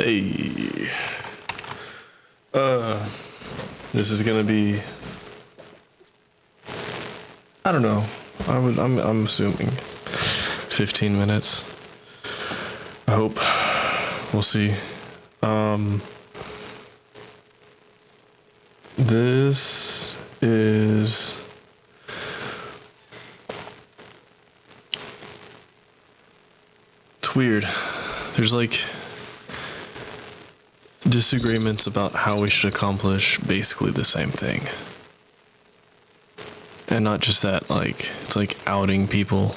Hey. This is gonna be, I don't know. I'm assuming 15 minutes. I hope. We'll see. This is it's weird. There's like disagreements about how we should accomplish basically the same thing. And not just that, like, it's like outing people,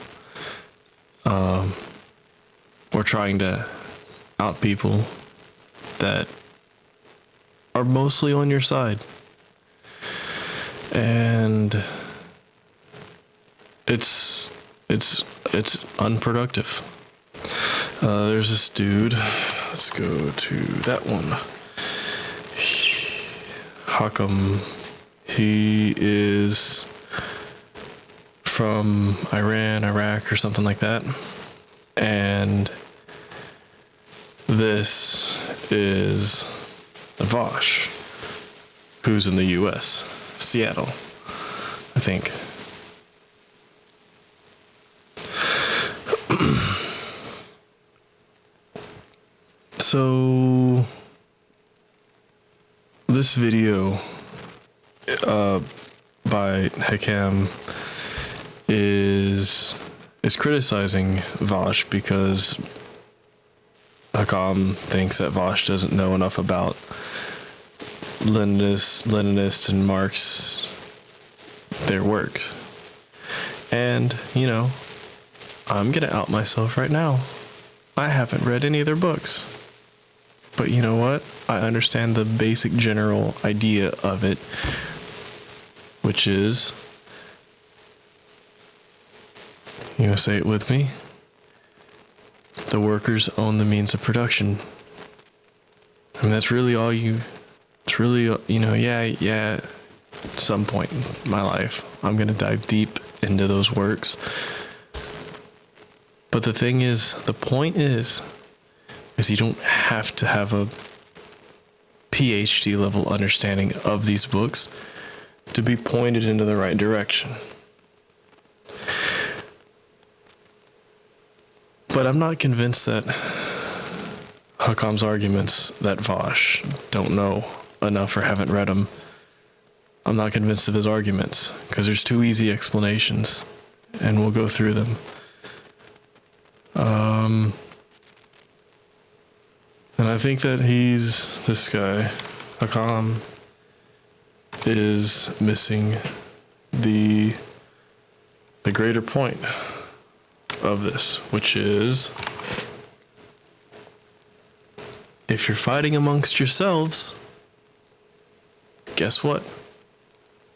or trying to out people that are mostly on your side. And it's unproductive. There's this dude. Let's go to that one. Hakim. He is from Iran, Iraq, or something like that. And this is Vaush, who's in the U.S., Seattle, I think. So this video by Hakim is criticizing Vaush because Hakim thinks that Vaush doesn't know enough about Leninist and Marx, their work. And, you know, I'm gonna out myself right now. I haven't read any of their books. But you know what? I understand the basic general idea of it, which is, you know, say it with me. The workers own the means of production. I mean, that's really all it's really, you know, yeah, at some point in my life, I'm going to dive deep into those works. But the thing is, the point is you don't have to have a PhD level understanding of these books to be pointed into the right direction. But I'm not convinced that Hakim's arguments that Vaush don't know enough or haven't read them. I'm not convinced of his arguments because there's two easy explanations, and we'll go through them. And I think that this guy, Hakim, is missing the greater point of this, which is, if you're fighting amongst yourselves, guess what?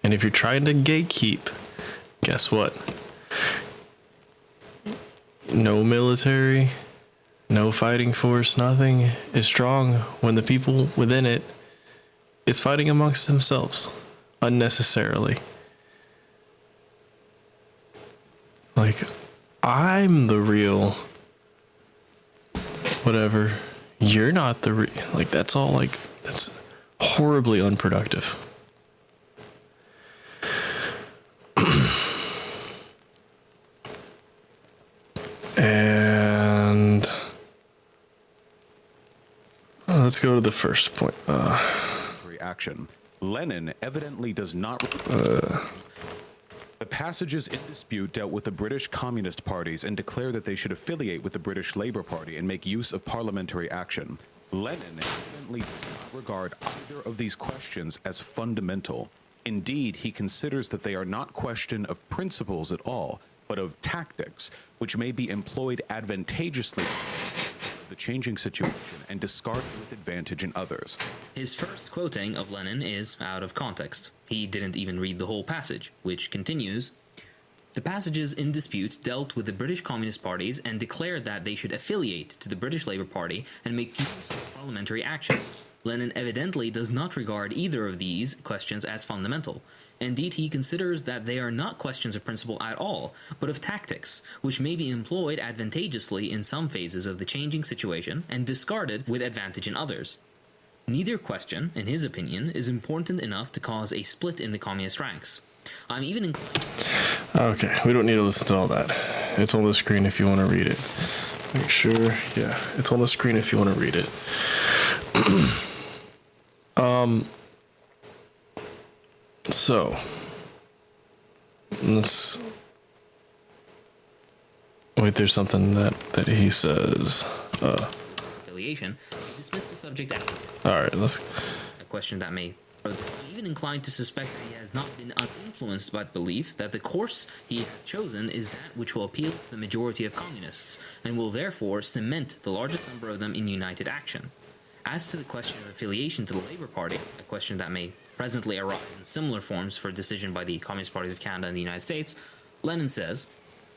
And if you're trying to gatekeep, guess what? No military, no fighting force, nothing is strong when the people within it is fighting amongst themselves unnecessarily. Like, I'm the real whatever. You're not the real. Like, that's all, like, that's horribly unproductive. And let's go to the first point. Reaction. Lenin evidently does not. The passages in dispute dealt with the British Communist parties and declared that they should affiliate with the British Labour Party and make use of parliamentary action. Lenin evidently does not regard either of these questions as fundamental. Indeed, he considers that they are not question of principles at all, but of tactics, which may be employed advantageously in the changing situation and discarded with advantage in others. His first quoting of Lenin is out of context. He didn't even read the whole passage, which continues, The passages in dispute dealt with the British Communist parties and declared that they should affiliate to the British Labour Party and make use of parliamentary action. Lenin evidently does not regard either of these questions as fundamental. Indeed, he considers that they are not questions of principle at all, but of tactics, which may be employed advantageously in some phases of the changing situation and discarded with advantage in others. Neither question, in his opinion, is important enough to cause a split in the communist ranks. I'm even inclined... Okay, we don't need to listen to all that. It's on the screen if you want to read it. Make sure, yeah, it's on the screen if you want to read it. So, let's... Wait, there's something that he says. Affiliation, dismiss the subject out. Alright, let's... A question that may... I'm even inclined to suspect that he has not been uninfluenced by the belief that the course he has chosen is that which will appeal to the majority of communists, and will therefore cement the largest number of them in united action. As to the question of affiliation to the Labour Party, a question that may presently arise in similar forms for decision by the Communist Parties of Canada and the United States, Lenin says,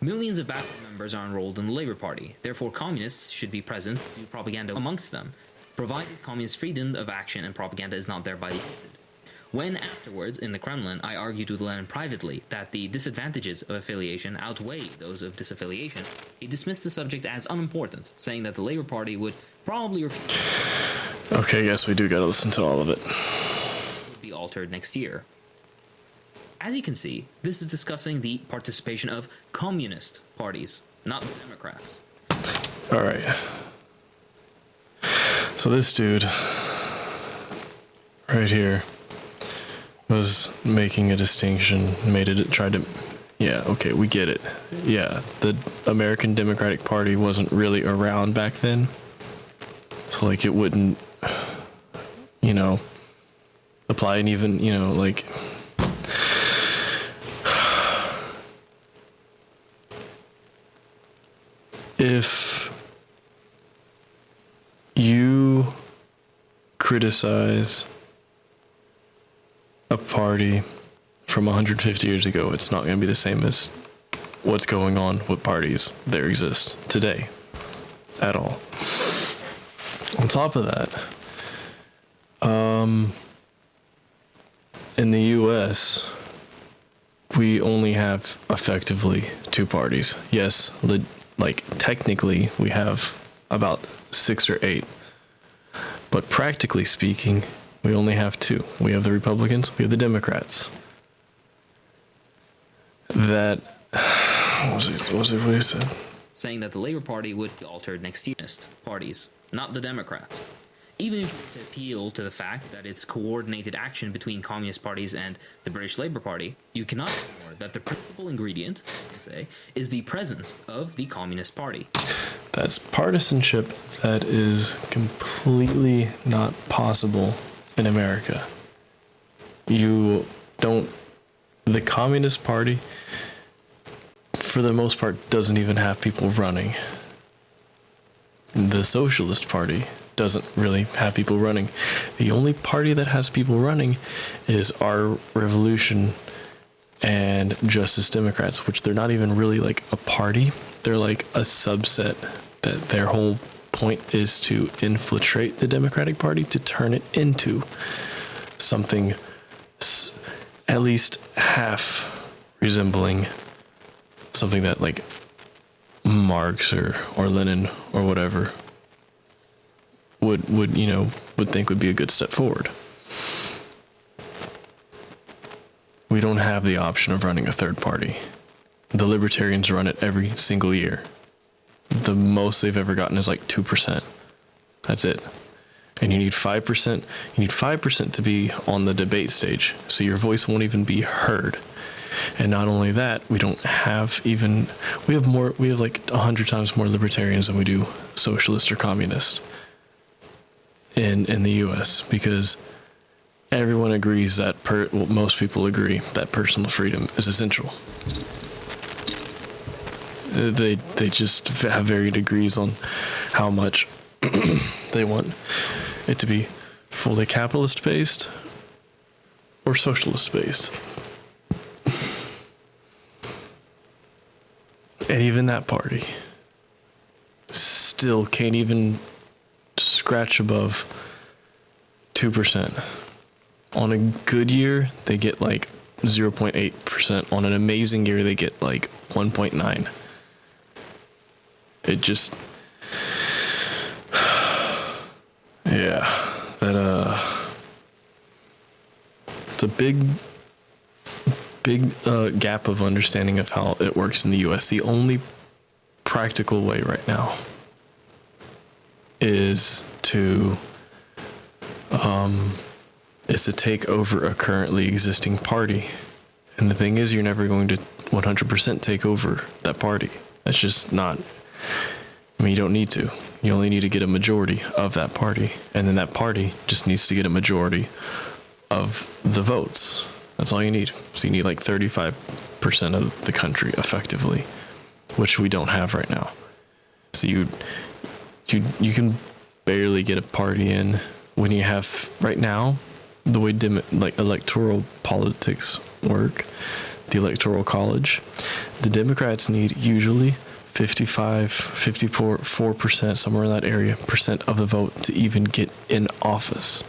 millions of backward members are enrolled in the Labour Party, therefore communists should be present to do propaganda amongst them, provided communist freedom of action and propaganda is not thereby limited. When afterwards, in the Kremlin, I argued with Lenin privately that the disadvantages of affiliation outweigh those of disaffiliation, he dismissed the subject as unimportant, saying that the Labour Party would probably refuse... Okay, yes, we do gotta listen to all of it. ...would be altered next year. As you can see, this is discussing the participation of communist parties, not the Democrats. Alright. So this dude, right here, was making a distinction, yeah, okay, we get it. Yeah, the American Democratic Party wasn't really around back then. So, like, it wouldn't, apply, and even, like... If you criticize a party from 150 years ago, it's not going to be the same as what's going on with parties that exist today at all. On top of that, in the US, we only have effectively two parties. Yes, technically we have about 6 or 8, but practically speaking, we only have 2. We have the Republicans, we have the Democrats. What he said? Saying that the Labour Party would be altered next year. Parties, not the Democrats. Even if you were to appeal to the fact that it's coordinated action between communist parties and the British Labour Party, you cannot ignore that the principal ingredient, is the presence of the Communist Party. That's partisanship that is completely not possible in America. The Communist Party, for the most part, doesn't even have people running. The Socialist Party doesn't really have people running. The only party that has people running is our Revolution and Justice Democrats, which they're not even really like a party. They're like a subset that their whole point is to infiltrate the Democratic Party to turn it into something at least half resembling something that like Marx or Lenin or whatever would think would be a good step forward. We don't have the option of running a third party. The Libertarians run it every single year. The most they've ever gotten is like 2%. That's it. And you need 5%. You need 5% to be on the debate stage, so your voice won't even be heard. And not only that, we have like 100 times more libertarians than we do socialist or communist in the US, because everyone agrees that most people agree that personal freedom is essential. They just have varying degrees on how much they want it to be fully capitalist based or socialist based. And even that party still can't even scratch above 2%. On a good year, they get like 0.8%. On an amazing year, they get like 1.9. It just, yeah, it's a big gap of understanding of how it works in the U.S. The only practical way right now is to take over a currently existing party. And the thing is, you're never going to 100% take over that party. That's just not, I mean, you don't need to. You only need to get a majority of that party. And then that party just needs to get a majority of the votes. That's all you need. So you need like 35% of the country effectively, which we don't have right now. So you can barely get a party in when you have right now the way electoral politics work, the electoral college. The Democrats need usually 54%, somewhere in that area, percent of the vote to even get in office.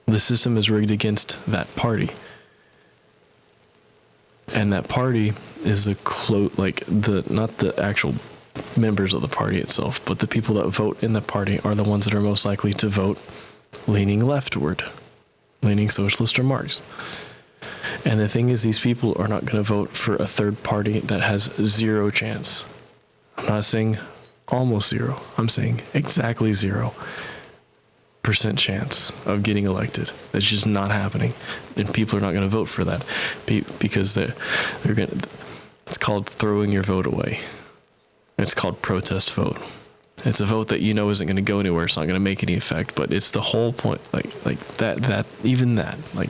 The system is rigged against that party. And that party is not the actual members of the party itself, but the people that vote in the party are the ones that are most likely to vote leaning leftward, leaning socialist or Marx. And the thing is, these people are not going to vote for a third party that has zero chance. I'm not saying almost zero. I'm saying exactly 0% chance of getting elected. That's just not happening. And people are not going to vote for that because they're going to, it's called throwing your vote away. It's called protest vote. It's a vote that you know isn't going to go anywhere. It's not going to make any effect, but it's the whole point. Like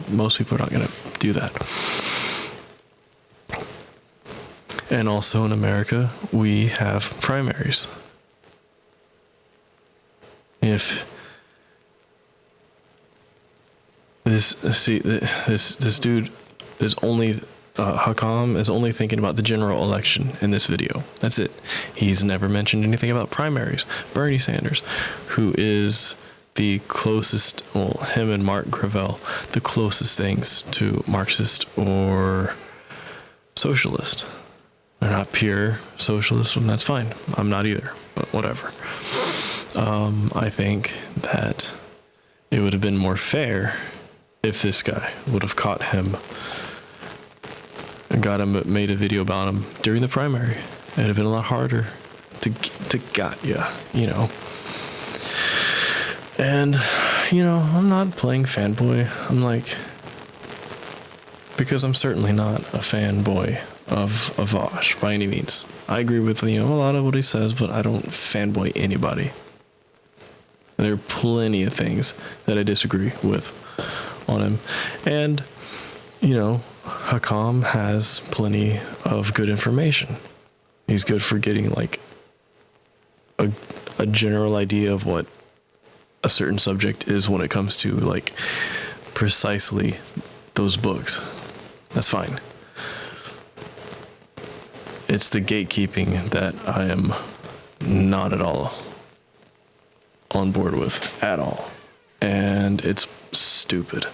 most people are not going to do that. And also in America, we have primaries. If this dude is only Hakim is only thinking about the general election in this video. That's it. He's never mentioned anything about primaries. Bernie Sanders, who is the closest, him and Mark Gravel, the closest things to Marxist or socialist. They're not pure socialist, and that's fine. I'm not either, but whatever. I think that it would have been more fair if this guy would have caught him and got him, made a video about him during the primary. It'd have been a lot harder to got you know. And, I'm not playing fanboy. I'm like, because I'm certainly not a fanboy of Vaush by any means. I agree with, a lot of what he says, but I don't fanboy anybody. There are plenty of things that I disagree with on him. And, Hakim has plenty of good information. He's good for getting a general idea of what a certain subject is when it comes to precisely those books. That's fine. It's the gatekeeping that I am not at all on board with at all. And it's stupid.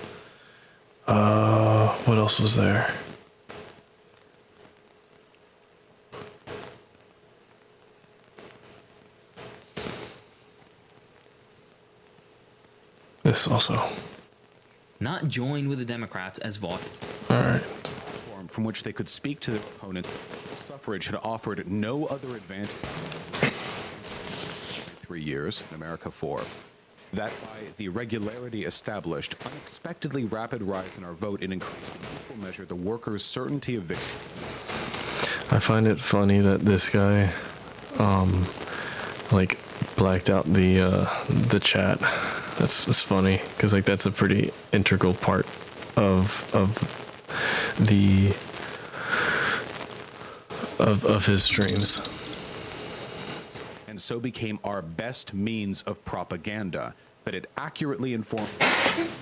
What else was there? This also. Not join with the Democrats as Vaush. All right. From which they could speak to their opponents. Suffrage had offered no other advantage. 3 years, in America 4. That by the regularity established, unexpectedly rapid rise in our vote, it increased in equal measure the workers' certainty of victory. I find it funny that this guy, blacked out the chat. That's funny because that's a pretty integral part of his streams. And so became our best means of propaganda. that it accurately informed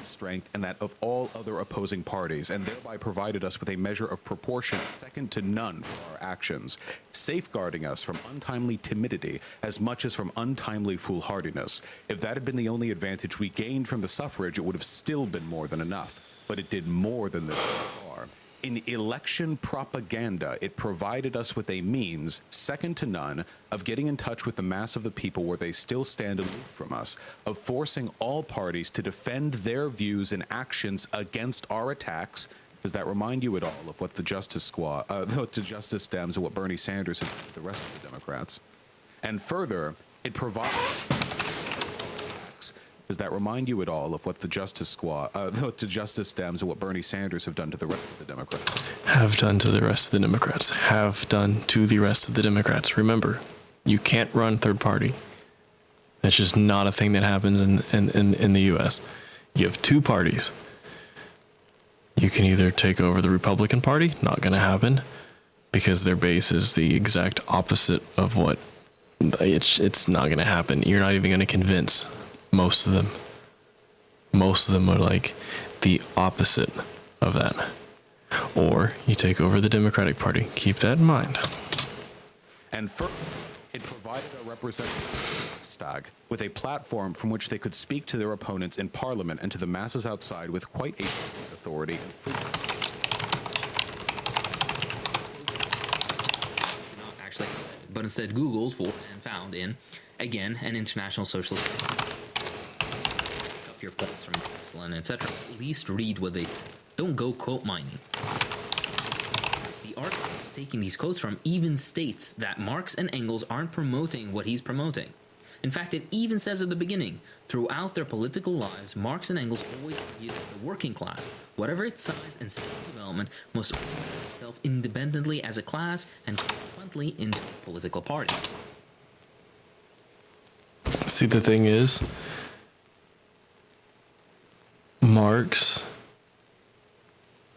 strength and that of all other opposing parties, and thereby provided us with a measure of proportion second to none for our actions, safeguarding us from untimely timidity as much as from untimely foolhardiness. If that had been the only advantage we gained from the suffrage, it would have still been more than enough. But it did more than this by far. In election propaganda, it provided us with a means, second to none, of getting in touch with the mass of the people where they still stand aloof from us, of forcing all parties to defend their views and actions against our attacks. Does that remind you at all of what the Justice Squad, the Justice Dems, and what Bernie Sanders have done with the rest of the Democrats? And further, it provides... Does that remind you at all of what the Justice Squad, to Justice Dems, and what Bernie Sanders have done to the rest of the Democrats? Have done to the rest of the Democrats. Have done to the rest of the Democrats. Remember, you can't run third party. That's just not a thing that happens in the U.S. You have two parties. You can either take over the Republican Party, not going to happen, because their base is the exact opposite of what, it's not going to happen. You're not even going to convince most of them. Most of them are like the opposite of that. Or you take over the Democratic Party. Keep that in mind. And further, it provided a representative stag with a platform from which they could speak to their opponents in Parliament and to the masses outside with quite a authority and freedom. Not actually, but instead Googled for and found in, again, an international socialist. Up your points from Lenin, etc. At least read what they. Don't go quote mining. The article is taking these quotes from even states that Marx and Engels aren't promoting what he's promoting. In fact, it even says at the beginning, throughout their political lives, Marx and Engels always argued that the working class, whatever its size and state of development, must organize itself independently as a class and consequently into a political party. See, the thing is, Marx,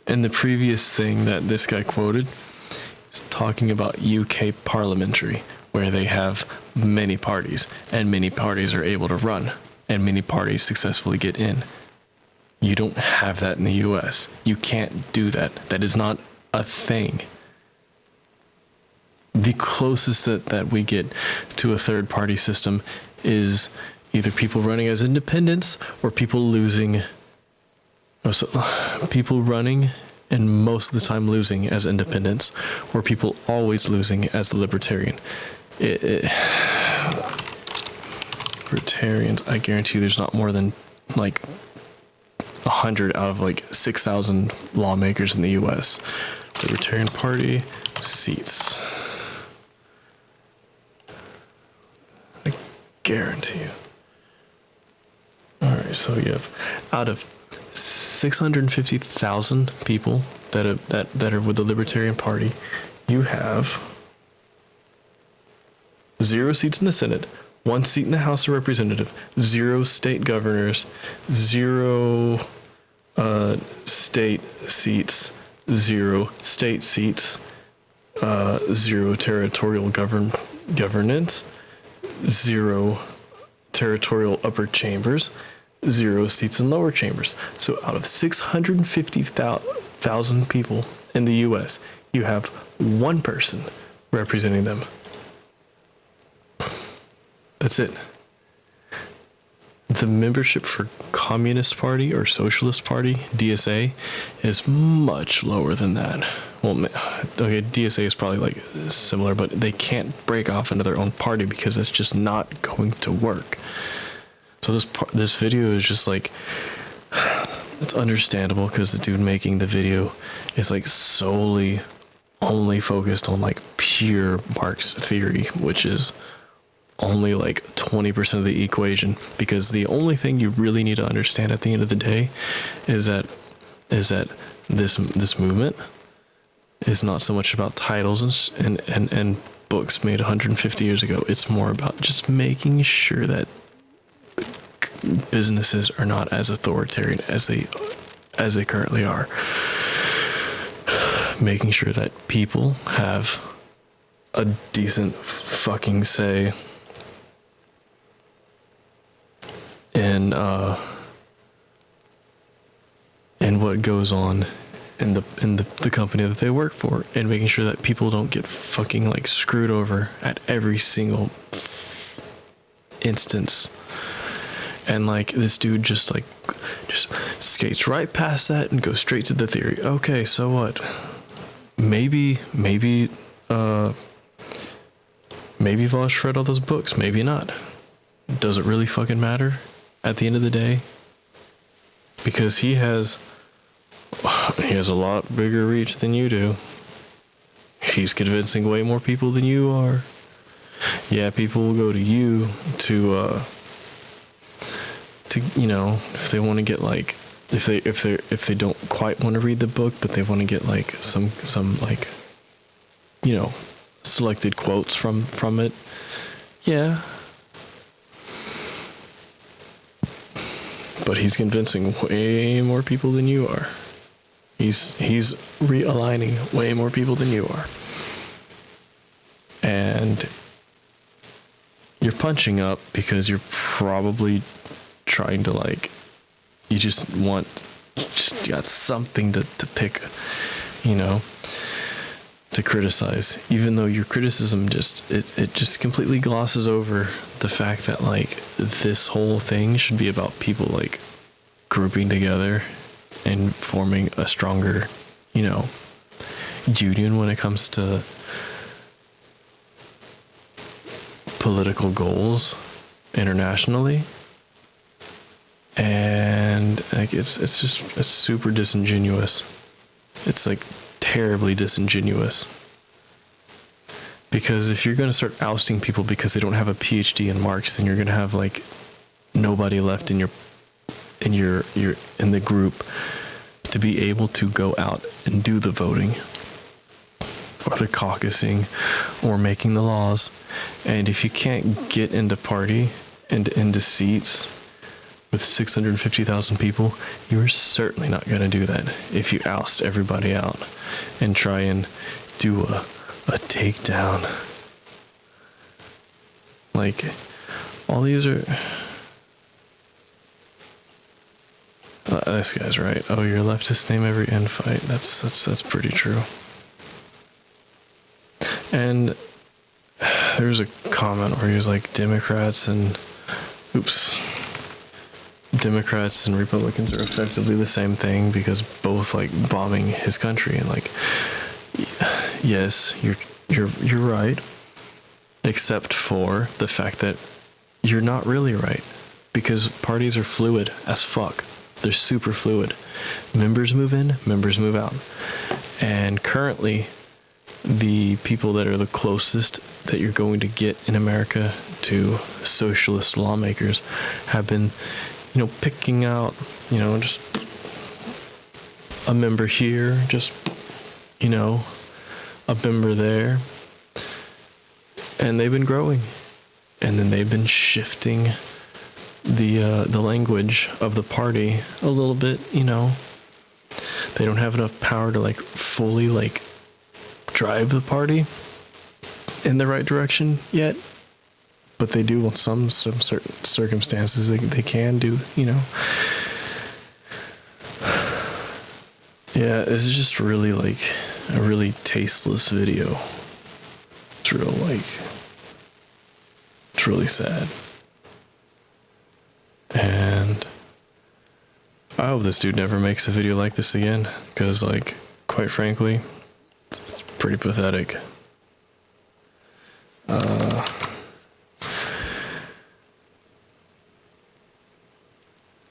and the previous thing that this guy quoted, is talking about UK parliamentary, where they have many parties, and many parties are able to run, and many parties successfully get in. You don't have that in the US. You can't do that. That is not a thing. The closest that we get to a third party system is either people running as independents or people losing. So people running and most of the time losing as independents, or people always losing as the libertarian. Libertarians, I guarantee you there's not more than like 100 out of like 6,000 lawmakers in the U.S. Libertarian Party seats. I guarantee you. All right, so you have out of 650,000 people that are with the Libertarian Party, you have 0 seats in the Senate, 1 seat in the House of Representatives, 0 state governors, 0 state seats, 0 state seats, 0 territorial governance, 0 territorial upper chambers, 0 seats in lower chambers. So out of 650,000 people in the U.S., you have 1 person representing them. That's it. The membership for Communist Party or Socialist Party, DSA, is much lower than that. Well, okay, DSA is probably like similar, but they can't break off into their own party because it's just not going to work. So this video is just like, it's understandable because the dude making the video is like solely only focused on like pure Marx theory, which is only like 20% of the equation, because the only thing you really need to understand at the end of the day is that this movement is not so much about titles and books made 150 years ago. It's more about just making sure that businesses are not as authoritarian as they currently are. Making sure that people have a decent fucking say in and what goes on in the company that they work for, and making sure that people don't get fucking like screwed over at every single instance. And like this dude just skates right past that and goes straight to the theory. Okay, so what? Maybe Vaush read all those books, maybe not. Does it really fucking matter at the end of the day? Because he has a lot bigger reach than you do. He's convincing way more people than you are. Yeah, people will go to you to if they want to get like, if they don't quite want to read the book, but they want to get like some like, selected quotes from it. Yeah. But he's convincing way more people than you are. He's realigning way more people than you are. And you're punching up because you're probably trying to like, you just got something to pick, to criticize, even though your criticism just completely glosses over the fact that like this whole thing should be about people like grouping together and forming a stronger, union when it comes to political goals internationally. And like it's super disingenuous. It's like terribly disingenuous. Because if you're going to start ousting people because they don't have a PhD in Marx, then you're going to have like nobody left in the group to be able to go out and do the voting or the caucusing or making the laws. And if you can't get into party and into seats with 650,000 people, you're certainly not going to do that if you oust everybody out and try and do a takedown. Like, all these are... this guy's right. Oh, your leftists name every end fight. That's pretty true. And there's a comment where he was like, Democrats and Republicans are effectively the same thing because both like bombing his country. And like, yes, you're right, except for the fact that you're not really right, because parties are fluid as fuck. They're super fluid. Members move in, members move out. And currently, the people that are the closest that you're going to get in America to socialist lawmakers have been, picking out, just a member here, just, a member there. And they've been growing. And then they've been shifting the language of the party a little bit. They don't have enough power to like fully like drive the party in the right direction yet, but they do in some certain circumstances. They can do, Yeah, this is just really like a really tasteless video. It's really sad. And I hope this dude never makes a video like this again, because like, quite frankly, it's pretty pathetic.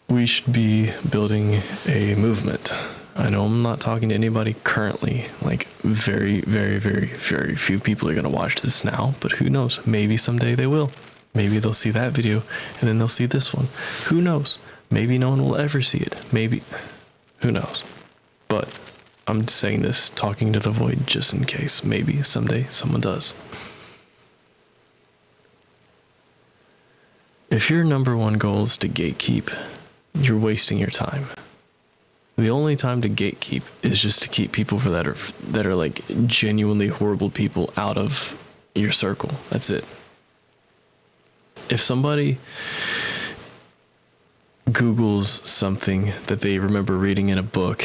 We should be building a movement. I know I'm not talking to anybody currently, like very, very, very, very few people are going to watch this now, but who knows? Maybe someday they will. Maybe they'll see that video and then they'll see this one. Who knows? Maybe no one will ever see it. Maybe. Who knows? But I'm saying this, talking to the void, just in case. Maybe someday someone does. If your number one goal is to gatekeep, you're wasting your time. The only time to gatekeep is just to keep people that are like genuinely horrible people out of your circle. That's it. If somebody Googles something that they remember reading in a book,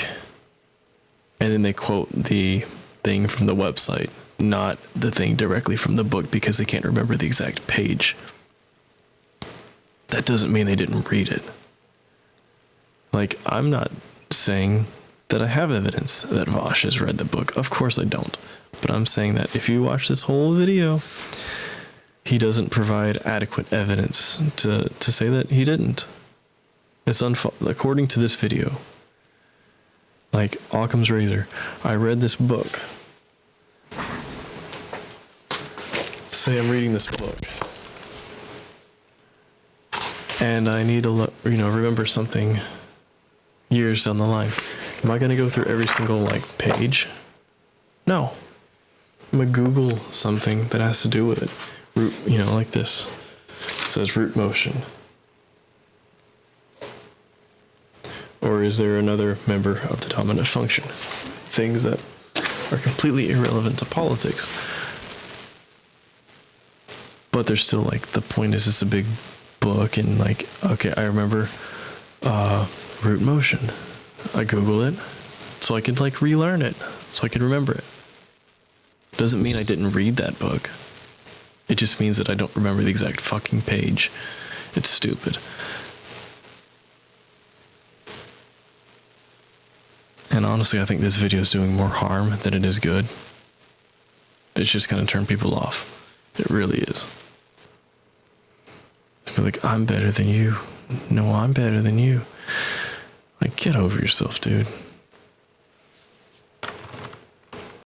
and then they quote the thing from the website, not the thing directly from the book because they can't remember the exact page, that doesn't mean they didn't read it. Like, I'm not saying that I have evidence that Vaush has read the book. Of course I don't. But I'm saying that if you watch this whole video, he doesn't provide adequate evidence to say that he didn't. It's according to this video. Like Occam's razor. I read this book. Say I'm reading this book. And I need to, remember something years down the line. Am I going to go through every single, page? No. I'm going to Google something that has to do with it. Root, like this. It says root motion. Or is there another member of the dominant function? Things that are completely irrelevant to politics. But they're still, the point is it's a big book, and, okay, I remember root motion. I Google it so I could, relearn it, so I could remember it. Doesn't mean I didn't read that book. It just means that I don't remember the exact fucking page. It's stupid. And honestly, I think this video is doing more harm than it is good. It's just going to turn people off. It really is. It's be I'm better than you. No, I'm better than you. Get over yourself, dude.